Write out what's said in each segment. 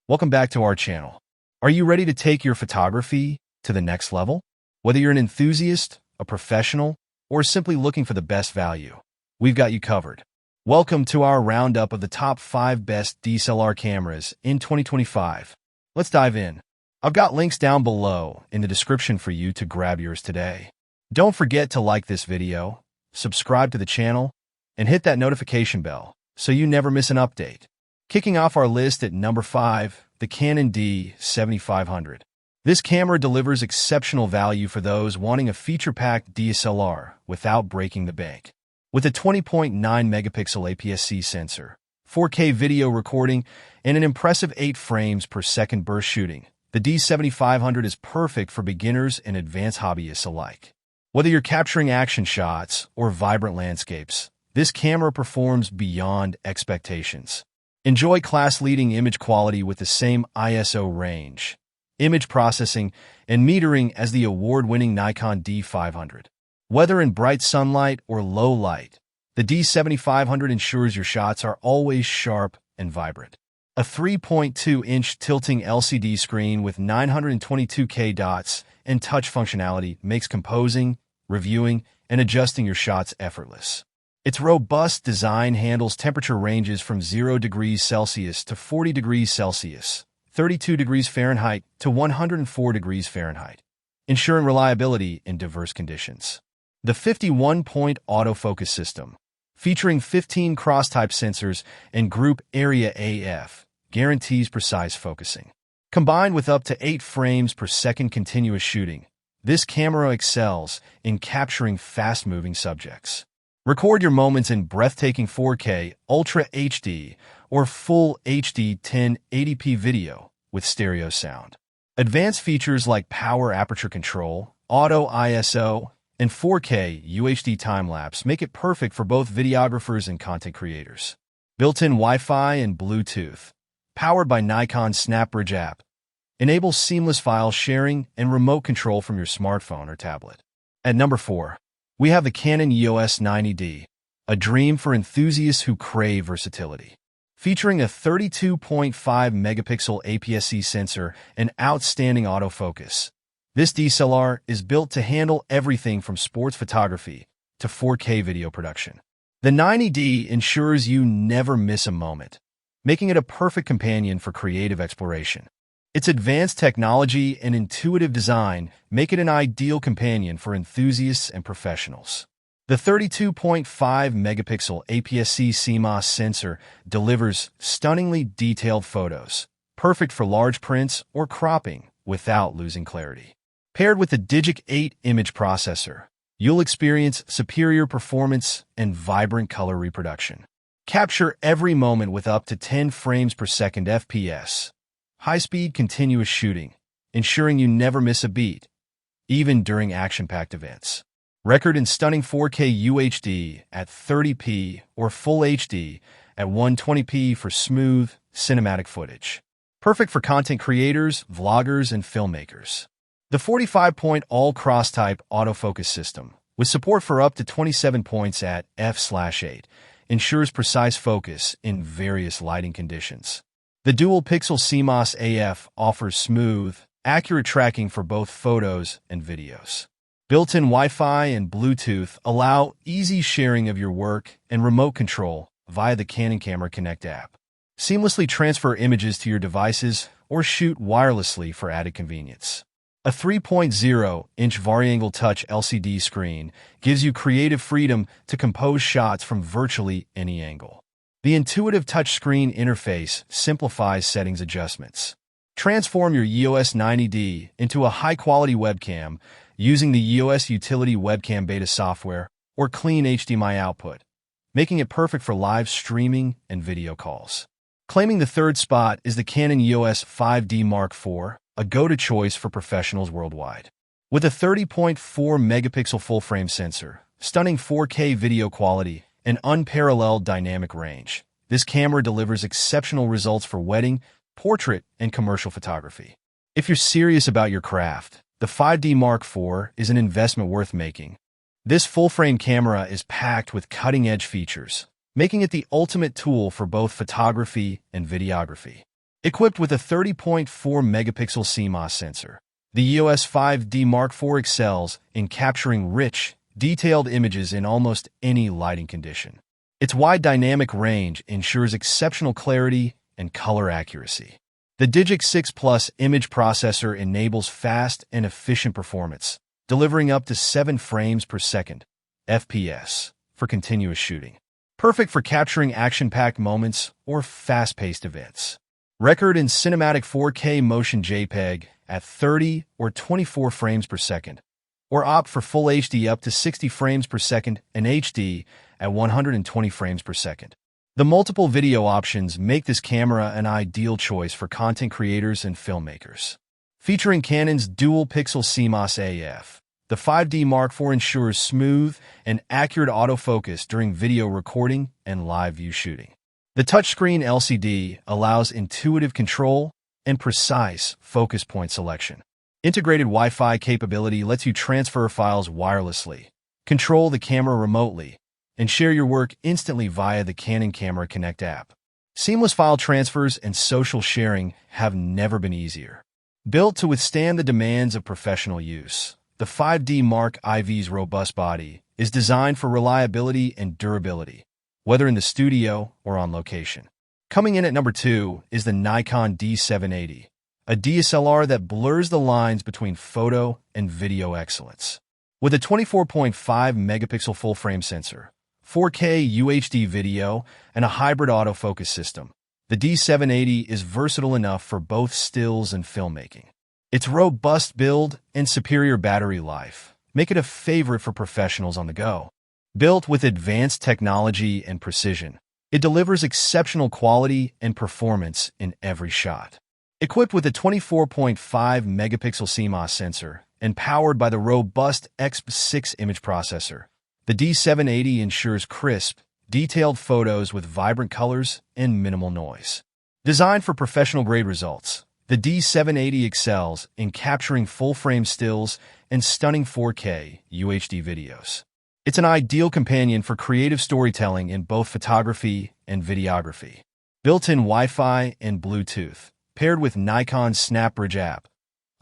Welcome back to our channel. Are you ready to take your photography to the next level? Whether you're an enthusiast, a professional, or simply looking for the best value, we've got you covered. Welcome to our roundup of the top 5 best DSLR cameras in 2025. Let's dive in. I've got links down below in the description for you to grab yours today. Don't forget to like this video, subscribe to the channel, and hit that notification bell so you never miss an update. Kicking off our list at number 5, the Canon D7500. This camera delivers exceptional value for those wanting a feature-packed DSLR without breaking the bank. With a 20.9 megapixel APS-C sensor, 4K video recording, and an impressive 8 frames per second burst shooting, the D7500 is perfect for beginners and advanced hobbyists alike. Whether you're capturing action shots or vibrant landscapes, this camera performs beyond expectations. Enjoy class-leading image quality with the same ISO range, image processing, and metering as the award-winning Nikon D500. Whether in bright sunlight or low light, the D7500 ensures your shots are always sharp and vibrant. A 3.2-inch tilting LCD screen with 922K dots and touch functionality makes composing, reviewing, and adjusting your shots effortless. Its robust design handles temperature ranges from 0 degrees Celsius to 40 degrees Celsius, 32 degrees Fahrenheit to 104 degrees Fahrenheit, ensuring reliability in diverse conditions. The 51-point autofocus system, featuring 15 cross-type sensors and group area AF, guarantees precise focusing. Combined with up to 8 frames per second continuous shooting, this camera excels in capturing fast-moving subjects. Record your moments in breathtaking 4K, Ultra HD, or Full HD 1080p video with stereo sound. Advanced features like power aperture control, auto ISO, and 4K UHD time-lapse make it perfect for both videographers and content creators. Built-in Wi-Fi and Bluetooth, powered by Nikon's SnapBridge app, enables seamless file sharing and remote control from your smartphone or tablet. At number 4, we have the Canon EOS 90D, a dream for enthusiasts who crave versatility. Featuring a 32.5 megapixel APS-C sensor and outstanding autofocus, this DSLR is built to handle everything from sports photography to 4K video production. The 90D ensures you never miss a moment, making it a perfect companion for creative exploration. Its advanced technology and intuitive design make it an ideal companion for enthusiasts and professionals. The 32.5 megapixel APS-C CMOS sensor delivers stunningly detailed photos, perfect for large prints or cropping without losing clarity. Paired with the Digic 8 image processor, you'll experience superior performance and vibrant color reproduction. Capture every moment with up to 10 frames per second FPS. High-speed continuous shooting, ensuring you never miss a beat, even during action-packed events. Record in stunning 4K UHD at 30p or Full HD at 120p for smooth, cinematic footage. Perfect for content creators, vloggers, and filmmakers. The 45-point all-cross-type autofocus system, with support for up to 27 points at f/8, ensures precise focus in various lighting conditions. The dual-pixel CMOS AF offers smooth, accurate tracking for both photos and videos. Built-in Wi-Fi and Bluetooth allow easy sharing of your work and remote control via the Canon Camera Connect app. Seamlessly transfer images to your devices or shoot wirelessly for added convenience. A 3.0-inch vari-angle touch LCD screen gives you creative freedom to compose shots from virtually any angle. The intuitive touchscreen interface simplifies settings adjustments. Transform your EOS 90D into a high-quality webcam using the EOS Utility Webcam Beta software or clean HDMI output, making it perfect for live streaming and video calls. Claiming the third spot is the Canon EOS 5D Mark IV, a go-to choice for professionals worldwide. With a 30.4 megapixel full-frame sensor, stunning 4K video quality, and unparalleled dynamic range, this camera delivers exceptional results for wedding, portrait, and commercial photography. If you're serious about your craft, the 5D Mark IV is an investment worth making. This full-frame camera is packed with cutting-edge features, making it the ultimate tool for both photography and videography. Equipped with a 30.4 megapixel CMOS sensor, the EOS 5D Mark IV excels in capturing rich, detailed images in almost any lighting condition. Its wide dynamic range ensures exceptional clarity and color accuracy. The Digic 6 Plus image processor enables fast and efficient performance, delivering up to 7 frames per second, FPS, for continuous shooting. Perfect for capturing action-packed moments or fast-paced events. Record in cinematic 4K motion JPEG at 30 or 24 frames per second, or opt for Full HD up to 60 frames per second and HD at 120 frames per second. The multiple video options make this camera an ideal choice for content creators and filmmakers. Featuring Canon's dual-pixel CMOS AF, the 5D Mark IV ensures smooth and accurate autofocus during video recording and live view shooting. The touchscreen LCD allows intuitive control and precise focus point selection. Integrated Wi-Fi capability lets you transfer files wirelessly, control the camera remotely, and share your work instantly via the Canon Camera Connect app. Seamless file transfers and social sharing have never been easier. Built to withstand the demands of professional use, the 5D Mark IV's robust body is designed for reliability and durability, whether in the studio or on location. Coming in at number 2 is the Nikon D780, a DSLR that blurs the lines between photo and video excellence. With a 24.5 megapixel full-frame sensor, 4K UHD video, and a hybrid autofocus system, the D780 is versatile enough for both stills and filmmaking. Its robust build and superior battery life make it a favorite for professionals on the go. Built with advanced technology and precision, it delivers exceptional quality and performance in every shot. Equipped with a 24.5 megapixel CMOS sensor and powered by the robust X6 image processor, the D780 ensures crisp, detailed photos with vibrant colors and minimal noise. Designed for professional-grade results, the D780 excels in capturing full-frame stills and stunning 4K UHD videos. It's an ideal companion for creative storytelling in both photography and videography. Built-in Wi-Fi and Bluetooth, paired with Nikon's SnapBridge app,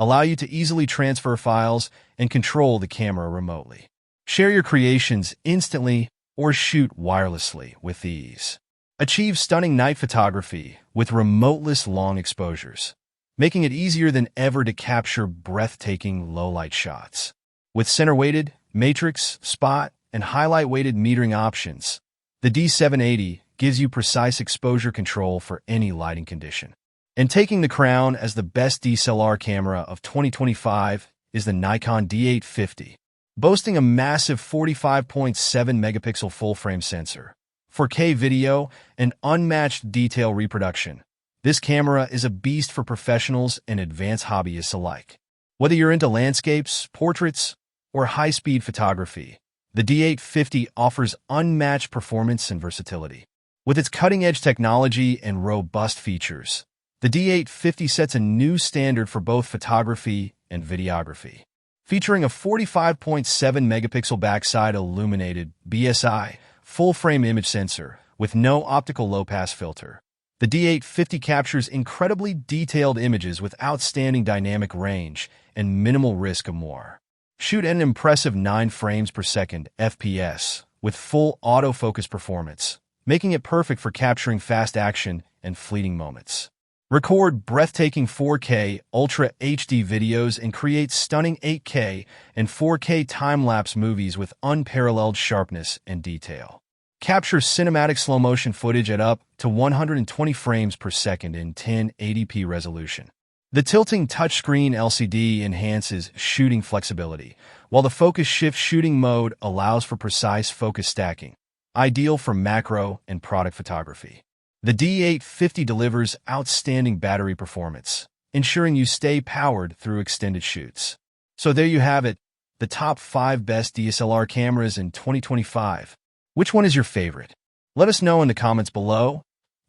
allow you to easily transfer files and control the camera remotely. Share your creations instantly or shoot wirelessly with ease. Achieve stunning night photography with remoteless long exposures, making it easier than ever to capture breathtaking low-light shots. With center-weighted, matrix, spot, and highlight-weighted metering options, the D780 gives you precise exposure control for any lighting condition. And taking the crown as the best DSLR camera of 2025 is the Nikon D850. Boasting a massive 45.7 megapixel full-frame sensor, 4K video, and unmatched detail reproduction, this camera is a beast for professionals and advanced hobbyists alike. Whether you're into landscapes, portraits, or high-speed photography, the D850 offers unmatched performance and versatility. With its cutting-edge technology and robust features, the D850 sets a new standard for both photography and videography. Featuring a 45.7 megapixel backside illuminated BSI full-frame image sensor with no optical low-pass filter, the D850 captures incredibly detailed images with outstanding dynamic range and minimal risk of more. Shoot at an impressive 9 frames per second FPS with full autofocus performance, making it perfect for capturing fast action and fleeting moments. Record breathtaking 4K Ultra HD videos and create stunning 8K and 4K time-lapse movies with unparalleled sharpness and detail. Capture cinematic slow-motion footage at up to 120 frames per second in 1080p resolution. The tilting touchscreen LCD enhances shooting flexibility, while the focus shift shooting mode allows for precise focus stacking, ideal for macro and product photography. The D850 delivers outstanding battery performance, ensuring you stay powered through extended shoots. So there you have it, the top 5 best DSLR cameras in 2025. Which one is your favorite? Let us know in the comments below,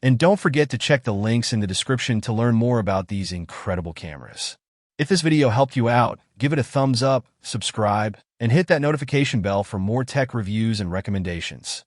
and don't forget to check the links in the description to learn more about these incredible cameras. If this video helped you out, give it a thumbs up, subscribe, and hit that notification bell for more tech reviews and recommendations.